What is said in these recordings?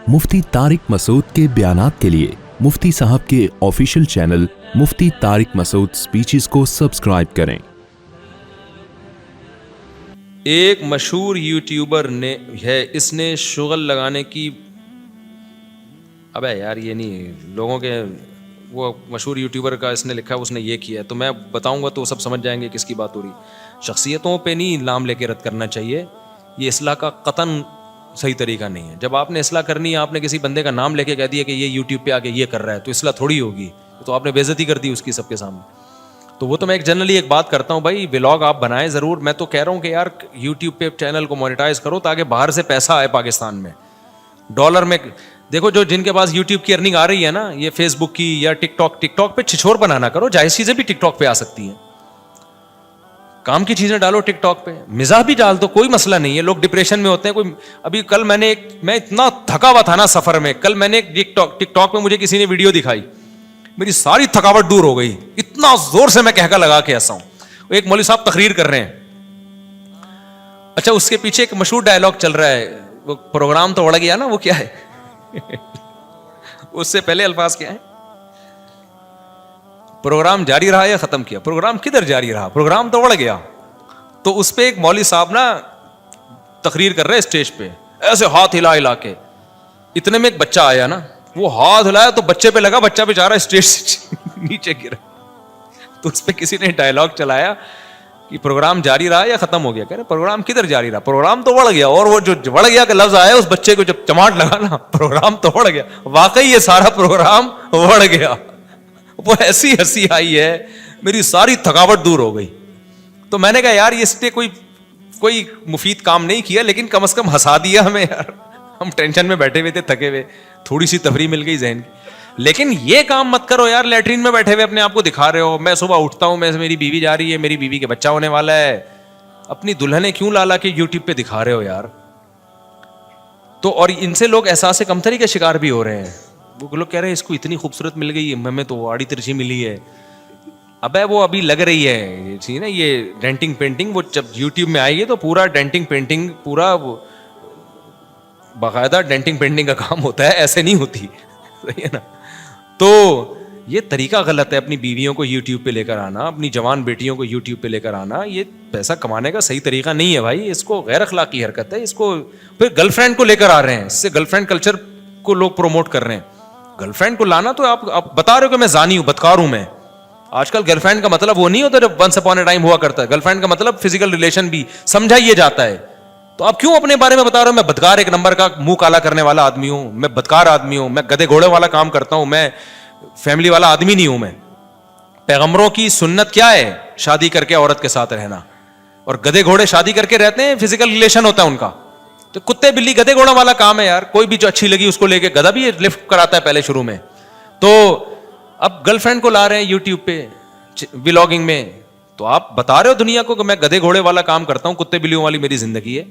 मुफ्ती तारिक मसूद के बयानात के लिए मुफ्ती साहब के ऑफिशियल चैनल मुफ्ती तारिक मसूद स्पीचेस को सब्सक्राइब करें। एक मशहूर यूट्यूबर ने है, इसने शुगल लगाने की, अबे यार ये नहीं, लोगों के वो मशहूर यूट्यूबर का इसने लिखा है, उसने ये किया है, तो मैं बताऊंगा तो सब समझ जाएंगे किसकी बात हो रही। शख्सियतों पे नहीं नाम लेके रद्द करना चाहिए, ये इस्लाह का कतन सही तरीका नहीं है। जब आपने इस्लाह करनी है, आपने किसी बंदे का नाम लेके कह दिया कि ये यूट्यूब पे आके ये कर रहा है, तो इस्लाह थोड़ी होगी, तो आपने बेइज्जती कर दी उसकी सबके सामने। तो वो तो मैं एक जनरली एक बात करता हूँ भाई, व्लॉग आप बनाएं ज़रूर, मैं तो कह रहा हूँ कि यार यूट्यूब पे चैनल को मोनेटाइज करो ताकि बाहर से पैसा आए पाकिस्तान में, डॉलर में। देखो जो जिनके पास यूट्यूब की अर्निंग आ रही है ना, ये फेसबुक की या टिकटॉक पे छिछोर बनाना करो, जायज़ चीज़ें भी टिकटॉक पे आ सकती हैं, काम की चीज़ें डालो टिकटॉक पे, मिजाह भी डाल दो, कोई मसला नहीं है। लोग डिप्रेशन में होते हैं, कोई अभी कल मैं इतना थका हुआ था ना सफ़र में, कल मैंने टिकटॉक में मुझे किसी ने वीडियो दिखाई, मेरी सारी थकावट दूर हो गई, इतना जोर से मैं कहका लगा के हंसा हूं। एक मौलवी साहब तकरीर कर रहे हैं, अच्छा उसके पीछे एक मशहूर डायलॉग चल रहा है, वो प्रोग्राम तो उड़ गया ना, वो क्या है उससे पहले अल्फाज क्या है, प्रोग्राम जारी रहा या खत्म किया? प्रोग्राम किधर जारी रहा, प्रोग्राम तो उड़ गया। तो उस पे एक मौलवी साहब ना तकरीर कर रहे स्टेज पे, ऐसे हाथ हिला हिला के, इतने में एक बच्चा आया ना, वो हाथ हिलाया तो बच्चे पे लगा, बच्चा बेचारा स्टेज से नीचे गिरा। तो उस पे किसी ने डायलॉग चलाया कि प्रोग्राम जारी रहा या खत्म हो गया? कह रहे प्रोग्राम किधर जारी रहा, प्रोग्राम तो बढ़ गया। और वो जो बढ़ गया का लफ्ज आया, उस बच्चे को जब चमाट लगा ना, प्रोग्राम तो बढ़ गया, वाकई ये सारा प्रोग्राम बढ़ गया। वो ऐसी हंसी आई है, मेरी सारी थकावट दूर हो गई। तो मैंने कहा यार इसने कोई मुफीद काम नहीं किया, लेकिन कम से कम हंसा दिया हमें यार, हम टेंशन में बैठे हुए थे, थके हुए, थोड़ी सी तफरी मिल गई जहन की। लेकिन ये काम मत करो यार, लैट्रीन में बैठे हुए अपने आप को दिखा रहे हो, मैं सुबह उठता हूं, मेरी बीवी जा रही है, मेरी बीवी के बच्चा होने वाला है, अपनी दुल्हने क्यों ला के यूट्यूब पे दिखा रहे हो यार? तो और इनसे लोग एहसास कमतरी के शिकार भी हो रहे हैं। वो लोग कह रहे हैं इसको इतनी खूबसूरत मिल गई, हमें तो आड़ी तिरछी मिली है। अबे वो अभी लग रही है ये चीज ना, ये डेंटिंग पेंटिंग, वो जब यूट्यूब में आएगी तो पूरा डेंटिंग पेंटिंग, पूरा बाकायदा डेंटिंग पेंटिंग का काम होता है, ऐसे नहीं होती, सही है ना? तो ये तरीका गलत है, अपनी बीवियों को यूट्यूब पे लेकर आना, अपनी जवान बेटियों को यूट्यूब पे लेकर आना, ये पैसा कमाने का सही तरीका नहीं है भाई, इसको गैर अखलाकी हरकत है। इसको फिर गर्लफ्रेंड को लेकर आ रहे हैं, इससे गर्लफ्रेंड कल्चर को लोग प्रमोट कर रहे हैं। गर्लफ्रेंड को लाना तो आप बता रहे हो कि मैं जानी हूं, बदकार हूं मैं। आजकल गर्लफ्रेंड का मतलब वो नहीं होता जब वंस अपॉन ए टाइम हुआ करता है, गर्लफ्रेंड का मतलब फिजिकल रिलेशन भी समझा ये जाता है। तो आप क्यों अपने बारे में बता रहे हो मैं बदकार एक नंबर का मुंह काला करने वाला आदमी हूं, मैं बदकार आदमी हूं, मैं गधे घोड़े वाला काम करता हूं, मैं फैमिली वाला आदमी नहीं हूं मैं। पैगंबरों की सुन्नत क्या है? शादी करके औरत के साथ रहना, और गधे घोड़े शादी करके रहते हैं, फिजिकल रिलेशन होता है उनका। तो कुत्ते बिल्ली गधे घोड़ा वाला काम है यार, कोई भी जो अच्छी लगी उसको लेके, गधा भी लिफ्ट कराता है पहले शुरू में। तो अब गर्लफ्रेंड को ला रहे हैं यूट्यूब पे व्लॉगिंग में, तो आप बता रहे हो दुनिया को कि मैं गधे घोड़े वाला काम करता हूं, कुत्ते बिल्लियों वाली मेरी जिंदगी है।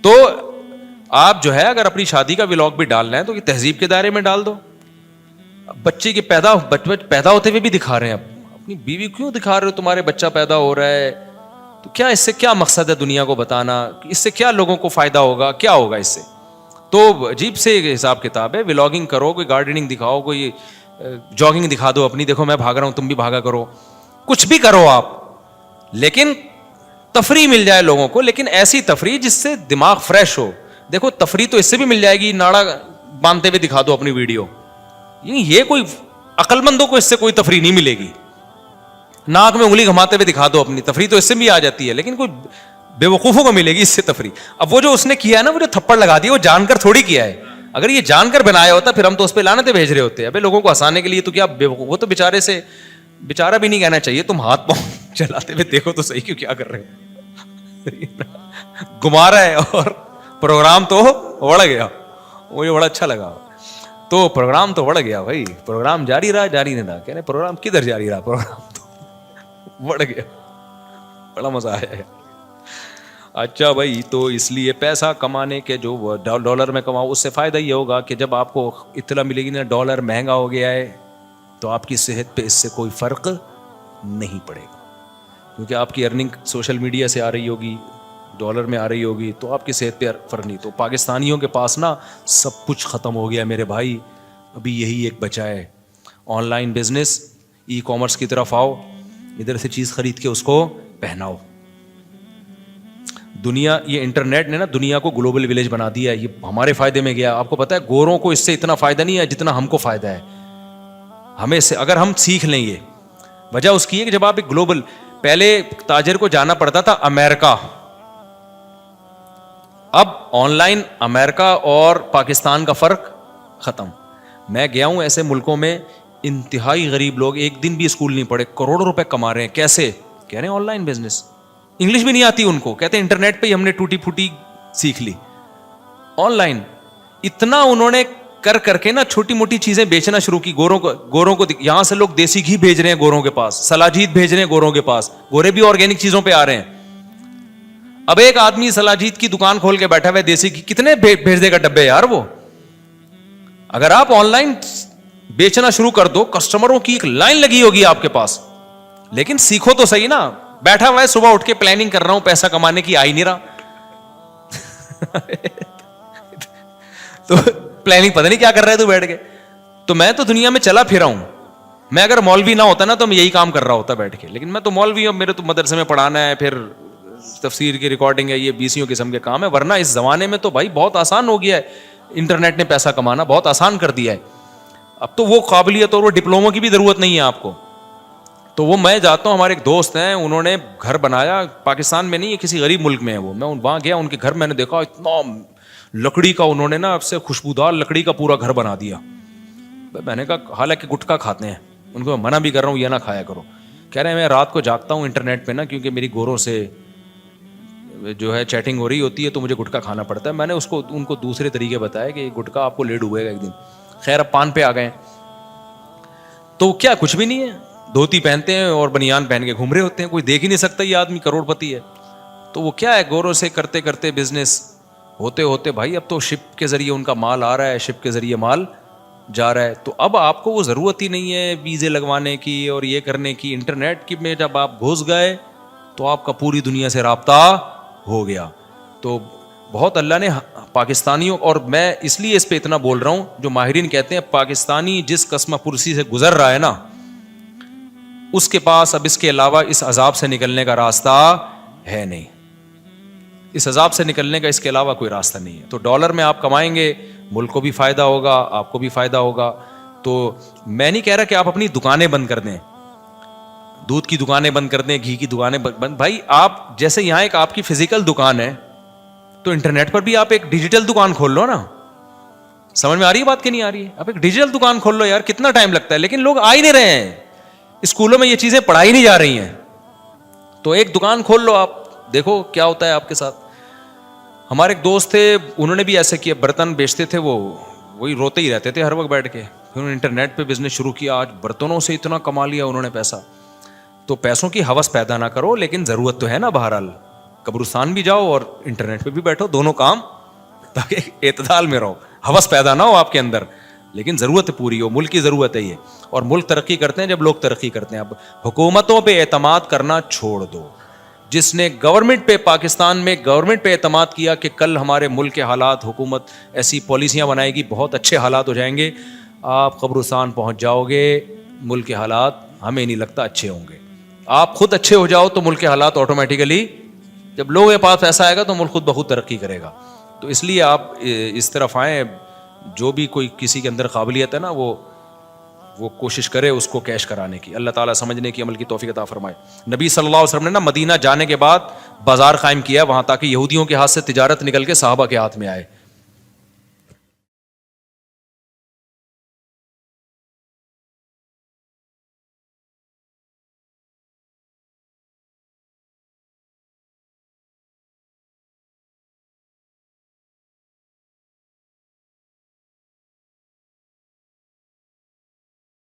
तो आप जो है अगर अपनी शादी का व्लॉग भी डालना है तो कि तहजीब के दायरे में डाल दो। बच्चे के पैदा होते हुए भी दिखा रहे हैं, अपनी बीवी क्यों दिखा रहे हो, तुम्हारे बच्चा पैदा हो रहा है, तो क्या इससे क्या मकसद है दुनिया को बताना, इससे क्या लोगों को फायदा होगा, क्या होगा इससे? तो अजीब से हिसाब किताब है। व्लॉगिंग करो, कोई गार्डनिंग दिखाओ, कोई जॉगिंग दिखा दो अपनी, देखो मैं भाग रहा हूं तुम भी भागा करो, कुछ भी करो आप, लेकिन तफरी मिल जाए लोगों को, लेकिन ऐसी तफरी जिससे दिमाग फ्रेश हो। देखो तफरी तो इससे भी मिल जाएगी, नाड़ा बांधते हुए दिखा दो अपनी वीडियो, ये कोई अक्लमंदों को इससे कोई तफरी नहीं मिलेगी। नाक में उंगली घुमाते हुए दिखा दो अपनी, तफरी तो इससे भी आ जाती है, लेकिन कोई बेवकूफों को मिलेगी इससे तफरी। अब वो जो उसने किया है ना, वो जो थप्पड़ लगा दिया, वो जानकर थोड़ी किया है। अगर ये जानकर बनाया होता फिर हम तो उस पर लानतें भेज रहे होते। अबे लोगों को हंसाने के लिए तो क्या वो तो बेचारा भी नहीं कहना चाहिए, तुम हाथ पांव चलाते हुए देखो तो सही, क्यों क्या कर रहे हो घुमा रहा है, और प्रोग्राम तो बढ़ गया, मुझे बड़ा अच्छा लगा। तो प्रोग्राम तो बढ़ गया भाई, प्रोग्राम जारी रहा जारी नहीं रहा, कह रहे प्रोग्राम किधर जारी रहा, प्रोग्राम तो बढ़ गया, बड़ा मजा आया। अच्छा भाई, तो इसलिए पैसा कमाने के जो डॉलर में कमाओ, उससे फायदा ये होगा कि जब आपको इत्तला मिलेगी ना डॉलर महंगा हो गया है, तो आपकी सेहत पे इससे कोई फर्क नहीं पड़ेगा, क्योंकि आपकी अर्निंग सोशल मीडिया से आ रही होगी, ڈالر میں آ رہی ہوگی تو آپ کی صحت پہ فرق نہیں. تو پاکستانیوں کے پاس نا سب کچھ ختم ہو گیا میرے بھائی, ابھی یہی ایک بچا ہے, on line business, e commerce کی طرف آؤ, ادھر سے چیز خرید کے اس کو پہناؤ. دنیا, یہ انٹرنیٹ نے نا دنیا کو گلوبل ولیج بنا دیا ہے, یہ ہمارے فائدے میں گیا. آپ کو پتا ہے گوروں کو اس سے اتنا فائدہ نہیں ہے جتنا ہم کو فائدہ ہے. ہمیں سے اگر ہم سیکھ لیں, یہ وجہ اس کی ہے کہ جب آپ ایک گلوبل, پہلے تاجر کو جانا پڑتا تھا امریکہ, اب آن لائن امریکہ اور پاکستان کا فرق ختم. میں گیا ہوں ایسے ملکوں میں, انتہائی غریب لوگ ایک دن بھی اسکول نہیں پڑھے, کروڑوں روپے کما رہے ہیں. کیسے؟ کہہ رہے ہیں آن لائن بزنس. انگلش بھی نہیں آتی ان کو, کہتے ہیں انٹرنیٹ پہ ہی ہم نے ٹوٹی پھوٹی سیکھ لی. آن لائن اتنا انہوں نے کر کے نا چھوٹی موٹی چیزیں بیچنا شروع کی. گوروں کو یہاں سے لوگ دیسی گھی بھیج رہے ہیں گوروں کے پاس, سلاجید بھیج رہے ہیں گوروں کے پاس, گورے بھی آرگینک چیزوں پہ آ رہے ہیں. اب ایک آدمی سلاجید کی دکان کھول کے بیٹھا ہوا ہے دیسی گھی, کتنے بھیج دے گا ڈبے یار وہ. اگر آپ آن لائن بیچنا شروع کر دو, کسٹمروں کی ایک لائن لگی ہوگی آپ کے پاس. لیکن سیکھو تو صحیح نا. بیٹھا ہوا ہے صبح اٹھ کے پلاننگ کر رہا ہوں پیسہ کمانے کی, آ ہی نہیں رہا. تو پلاننگ پتہ نہیں کیا کر رہا ہے تو بیٹھ کے. تو میں تو دنیا میں چلا پھرا ہوں. میں اگر مولوی نہ ہوتا نا تو میں یہی کام کر رہا ہوتا بیٹھ کے. لیکن میں تو مولوی ہوں, میرے تو مدرسے میں پڑھانا ہے, پھر تفسیر کی ریکارڈنگ ہے, یہ 20 قسم کے کام ہے. ورنہ اس زمانے میں تو بھائی بہت آسان ہو گیا ہے, انٹرنیٹ نے پیسہ کمانا بہت آسان کر دیا ہے. اب تو وہ قابلیت اور وہ ڈپلوموں کی بھی ضرورت نہیں ہے آپ کو. تو وہ میں جاتا ہوں, ہمارے ایک دوست ہیں, انہوں نے گھر بنایا, پاکستان میں نہیں, کسی غریب ملک میں ہے وہ. میں وہاں گیا, ان کے گھر میں نے دیکھا اتنا لکڑی کا, انہوں نے نا اب سے خوشبودار لکڑی کا پورا گھر بنا دیا. میں نے کہا حالانکہ گٹکا کھاتے ہیں, ان کو میں منع بھی کر رہا ہوں یہ نہ کھایا کرو. کہہ رہے ہیں میں رات کو جاگتا ہوں انٹرنیٹ پہ نا, کیونکہ میری گوروں سے جو ہے چیٹنگ ہو رہی ہوتی ہے تو مجھے گٹکا کھانا پڑتا ہے. میں نے ان کو دوسرے طریقے بتایا کہ گٹکا آپ کو لیڈ ہوئے گا ایک دن. خیر اب پان پہ آ گئے تو کیا کچھ بھی نہیں ہے, دھوتی پہنتے ہیں اور بنیان پہن کے گھوم رہے ہوتے ہیں. کوئی دیکھ ہی نہیں سکتا یہ آدمی کروڑ پتی ہے. تو وہ کیا ہے, گوروں سے کرتے کرتے بزنس ہوتے ہوتے بھائی اب تو شپ کے ذریعے ان کا مال آ رہا ہے, شپ کے ذریعے مال جا رہا ہے. تو اب آپ کو وہ ضرورت ہی نہیں ہے ویزے لگوانے کی اور یہ کرنے کی. انٹرنیٹ کی میں جب آپ گھس گئے تو آپ کا پوری دنیا سے رابطہ ہو گیا. تو بہت اللہ نے پاکستانیوں, اور میں اس لیے اس پہ اتنا بول رہا ہوں, جو ماہرین کہتے ہیں پاکستانی جس قسمہ پرسی سے گزر رہا ہے نا, اس کے پاس اب اس کے علاوہ اس عذاب سے نکلنے کا راستہ ہے نہیں. اس عذاب سے نکلنے کا اس کے علاوہ کوئی راستہ نہیں ہے. تو ڈالر میں آپ کمائیں گے, ملک کو بھی فائدہ ہوگا, آپ کو بھی فائدہ ہوگا. تو میں نہیں کہہ رہا کہ آپ اپنی دکانیں بند کر دیں, دودھ کی دکانیں بند کر دیں, گھی کی دکانیں بند. بھائی آپ جیسے یہاں ایک آپ کی فزیکل دکان ہے, تو انٹرنیٹ پر بھی آپ ایک ڈیجیٹل دکان کھول لو نا. سمجھ میں آ رہی ہے بات کہ نہیں آ رہی ہے؟ آپ ایک ڈیجیٹل دکان کھول لو یار, کتنا ٹائم لگتا ہے. لیکن لوگ آ ہی نہیں رہے ہیں, اسکولوں میں یہ چیزیں پڑھائی نہیں جا رہی ہیں. تو ایک دکان کھول لو آپ, دیکھو کیا ہوتا ہے آپ کے ساتھ. ہمارے ایک دوست تھے, انہوں نے بھی ایسے کیا, برتن بیچتے تھے, وہی روتے ہی رہتے تھے ہر وقت بیٹھ کے. پھر انہوں نے انٹرنیٹ پہ بزنس شروع کیا, آج برتنوں سے اتنا کما لیا انہوں نے پیسہ. تو پیسوں کی ہوس پیدا نہ کرو, لیکن ضرورت تو ہے نا. بہرحال قبرستان بھی جاؤ اور انٹرنیٹ پہ بھی بیٹھو, دونوں کام, تاکہ اعتدال میں رہو, ہوس پیدا نہ ہو آپ کے اندر, لیکن ضرورت پوری ہو. ملک کی ضرورت ہے یہ, اور ملک ترقی کرتے ہیں جب لوگ ترقی کرتے ہیں. اب حکومتوں پہ اعتماد کرنا چھوڑ دو. جس نے گورنمنٹ پہ, پاکستان میں گورنمنٹ پہ اعتماد کیا کہ کل ہمارے ملک کے حالات, حکومت ایسی پالیسیاں بنائے گی بہت اچھے حالات ہو جائیں گے, آپ قبرستان پہنچ جاؤ گے, ملک کے حالات ہمیں نہیں لگتا اچھے ہوں گے. آپ خود اچھے ہو جاؤ تو ملک کے حالات آٹومیٹیکلی, جب لوگوں کے پاس پیسہ آئے گا تو ملک خود بخود ترقی کرے گا. تو اس لیے آپ اس طرف آئیں, جو بھی کوئی کسی کے اندر قابلیت ہے نا وہ کوشش کرے اس کو کیش کرانے کی. اللہ تعالیٰ سمجھنے کی, عمل کی توفیق عطا فرمائے. نبی صلی اللہ علیہ وسلم نے نا مدینہ جانے کے بعد بازار قائم کیا وہاں, تاکہ یہودیوں کے ہاتھ سے تجارت نکل کے صحابہ کے ہاتھ میں آئے.